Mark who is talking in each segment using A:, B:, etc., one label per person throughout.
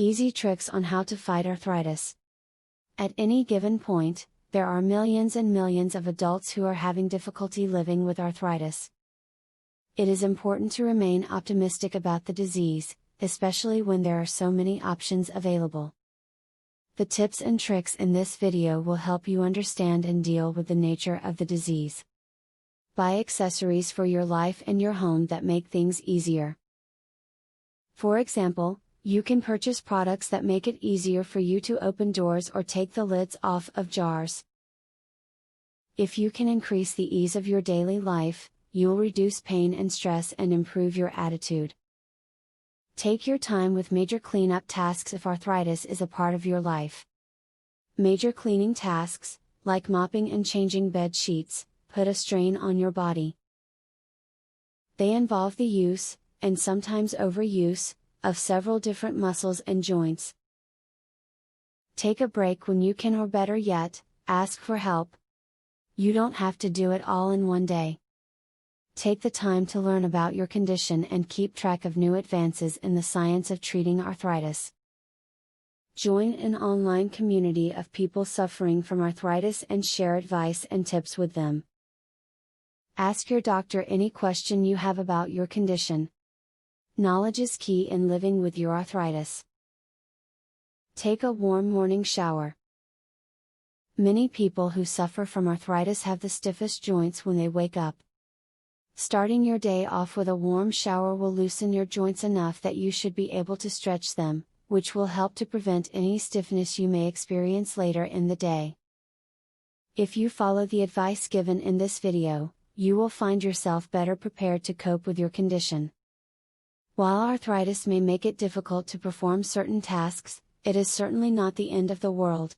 A: Easy tricks on how to fight arthritis. At any given point, there are millions and millions of adults who are having difficulty living with arthritis. It is important to remain optimistic about the disease, especially when there are so many options available. The tips and tricks in this video will help you understand and deal with the nature of the disease. Buy accessories for your life and your home that make things easier. For example, you can purchase products that make it easier for you to open doors or take the lids off of jars. If you can increase the ease of your daily life, you'll reduce pain and stress and improve your attitude. Take your time with major cleanup tasks if arthritis is a part of your life. Major cleaning tasks, like mopping and changing bed sheets, put a strain on your body. They involve the use, and sometimes overuse, of several different muscles and joints. Take a break when you can, or better yet, ask for help. You don't have to do it all in one day. Take the time to learn about your condition and keep track of new advances in the science of treating arthritis. Join an online community of people suffering from arthritis and share advice and tips with them. Ask your doctor any question you have about your condition. Knowledge is key in living with your arthritis. Take a warm morning shower. Many people who suffer from arthritis have the stiffest joints when they wake up. Starting your day off with a warm shower will loosen your joints enough that you should be able to stretch them, which will help to prevent any stiffness you may experience later in the day. If you follow the advice given in this video, you will find yourself better prepared to cope with your condition. While arthritis may make it difficult to perform certain tasks, it is certainly not the end of the world.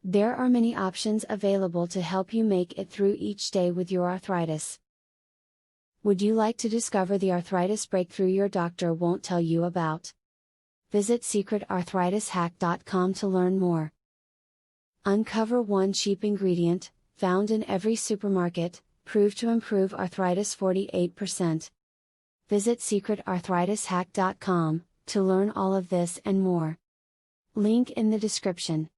A: There are many options available to help you make it through each day with your arthritis. Would you like to discover the arthritis breakthrough your doctor won't tell you about? Visit secretarthritishack.com to learn more. Uncover one cheap ingredient, found in every supermarket, proved to improve arthritis 48%. Visit secretarthritishack.com to learn all of this and more. Link in the description.